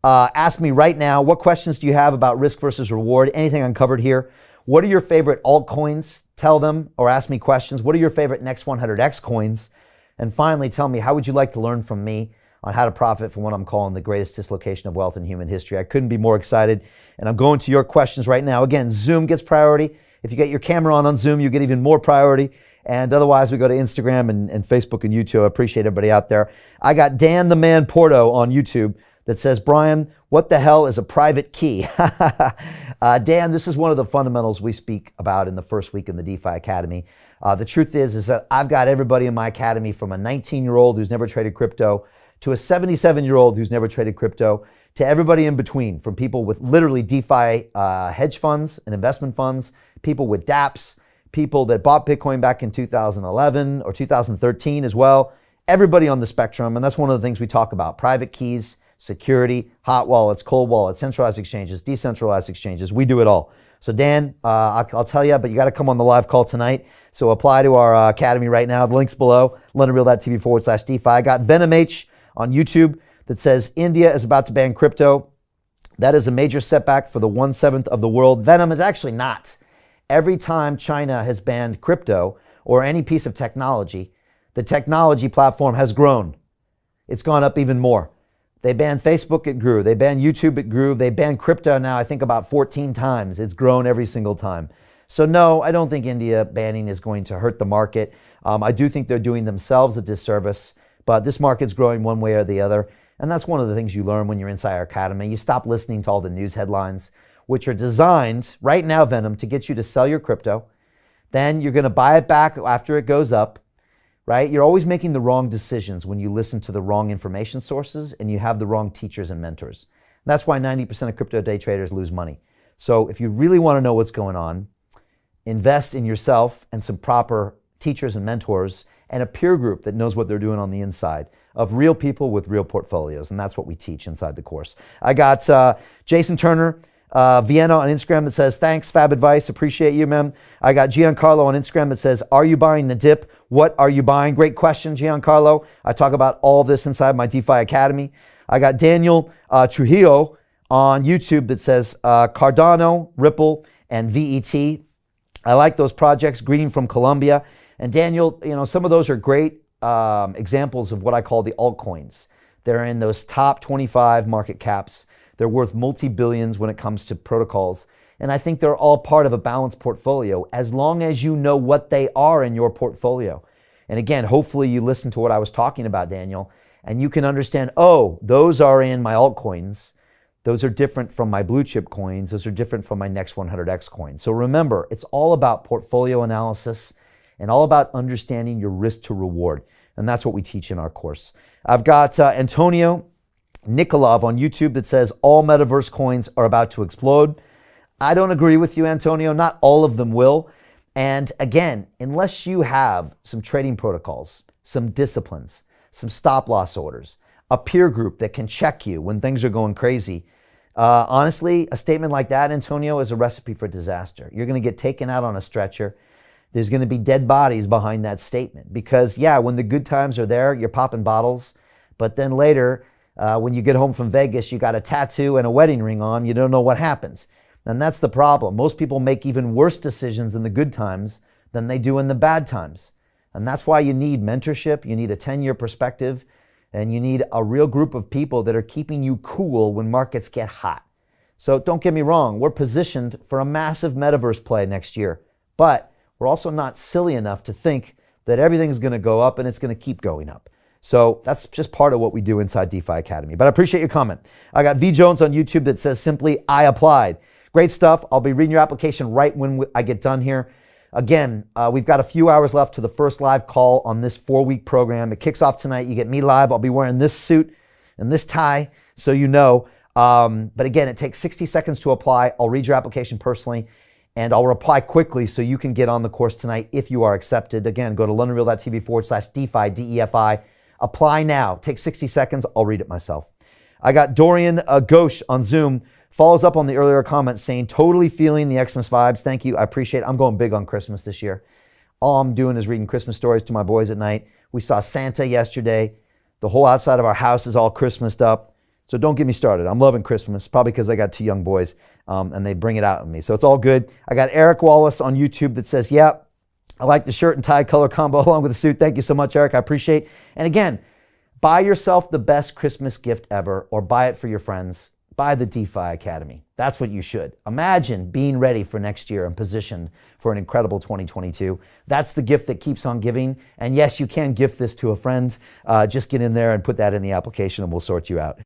Ask me right now, what questions do you have about risk versus reward? Anything uncovered here? What are your favorite altcoins? Tell them or ask me questions. What are your favorite next 100x coins? And finally, tell me, how would you like to learn from me on how to profit from what I'm calling the greatest dislocation of wealth in human history? I couldn't be more excited. And I'm going to your questions right now. Again, Zoom gets priority. If you get your camera on Zoom, you get even more priority. And otherwise, we go to Instagram and Facebook and YouTube. I appreciate everybody out there. I got Dan the Man Porto on YouTube that says, Brian, what the hell is a private key? Dan, this is one of the fundamentals we speak about in the first week in the DeFi Academy. The truth is that I've got everybody in my academy from a 19-year-old who's never traded crypto to a 77-year-old who's never traded crypto to everybody in between, from people with literally DeFi hedge funds and investment funds, people with dApps, people that bought Bitcoin back in 2011 or 2013 as well. Everybody on the spectrum, and that's one of the things we talk about: private keys, security, hot wallets, cold wallets, centralized exchanges, decentralized exchanges. We do it all. So Dan, I'll tell you, but you got to come on the live call tonight. So apply to our academy right now. The link's below, LondonReal.tv/DeFi. I got VenomH on YouTube that says India is about to ban crypto. That is a major setback for the 1/7 of the world. Venom is actually not. Every time China has banned crypto or any piece of technology, the technology platform has grown. It's gone up even more. They banned Facebook, it grew. They banned YouTube, it grew. They banned crypto now, I think about 14 times. It's grown every single time. So no, I don't think India banning is going to hurt the market. I do think they're doing themselves a disservice, but this market's growing one way or the other. And that's one of the things you learn when you're inside our academy. You stop listening to all the news headlines, which are designed right now, Venom, to get you to sell your crypto. Then you're going to buy it back after it goes up. Right? You're always making the wrong decisions when you listen to the wrong information sources and you have the wrong teachers and mentors. That's why 90% of crypto day traders lose money. So if you really want to know what's going on, invest in yourself and some proper teachers and mentors and a peer group that knows what they're doing on the inside of real people with real portfolios. And that's what we teach inside the course. I got Jason Turner, Vienna on Instagram that says, thanks, fab advice. Appreciate you, man. I got Giancarlo on Instagram that says, are you buying the dip? What are you buying? Great question, Giancarlo. I talk about all this inside my DeFi Academy. I got Daniel Trujillo on YouTube that says Cardano, Ripple, and VET. I like those projects. Greeting from Colombia. And Daniel, some of those are great examples of what I call the altcoins. They're in those top 25 market caps. They're worth multi-billions when it comes to protocols. And I think they're all part of a balanced portfolio as long as you know what they are in your portfolio. And again, hopefully you listen to what I was talking about, Daniel, and you can understand, oh, those are in my altcoins. Those are different from my blue chip coins. Those are different from my next 100x coins. So remember, it's all about portfolio analysis and all about understanding your risk to reward. And that's what we teach in our course. I've got Antonio Nikolov on YouTube that says all Metaverse coins are about to explode. I don't agree with you, Antonio. Not all of them will. And again, unless you have some trading protocols, some disciplines, some stop loss orders, a peer group that can check you when things are going crazy, honestly, a statement like that, Antonio, is a recipe for disaster. You're going to get taken out on a stretcher. There's going to be dead bodies behind that statement because, yeah, when the good times are there, you're popping bottles. But then later, when you get home from Vegas, you got a tattoo and a wedding ring on. You don't know what happens. And that's the problem. Most people make even worse decisions in the good times than they do in the bad times. And that's why you need mentorship. You need a 10-year perspective. And you need a real group of people that are keeping you cool when markets get hot. So don't get me wrong. We're positioned for a massive metaverse play next year. But we're also not silly enough to think that everything's going to go up and it's going to keep going up. So that's just part of what we do inside DeFi Academy. But I appreciate your comment. I got V Jones on YouTube that says simply, I applied. Great stuff. I'll be reading your application right when I get done here. Again, we've got a few hours left to the first live call on this 4-week program. It kicks off tonight. You get me live. I'll be wearing this suit and this tie, so you know. But again, it takes 60 seconds to apply. I'll read your application personally, and I'll reply quickly so you can get on the course tonight if you are accepted. Again, go to LondonReal.tv/DeFi, DEFI. Apply now. Take 60 seconds. I'll read it myself. I got Dorian Ghosh on Zoom. Follows up on the earlier comment saying, totally feeling the Xmas vibes. Thank you. I appreciate it. I'm going big on Christmas this year. All I'm doing is reading Christmas stories to my boys at night. We saw Santa yesterday. The whole outside of our house is all Christmased up. So don't get me started. I'm loving Christmas, probably because I got 2 young boys and they bring it out in me. So it's all good. I got Eric Wallace on YouTube that says, yeah, I like the shirt and tie color combo along with the suit. Thank you so much, Eric. I appreciate it. And again, buy yourself the best Christmas gift ever, or buy it for your friends. Buy the DeFi Academy. That's what you should. Imagine being ready for next year and positioned for an incredible 2022. That's the gift that keeps on giving. And yes, you can gift this to a friend. Just get in there and put that in the application and we'll sort you out.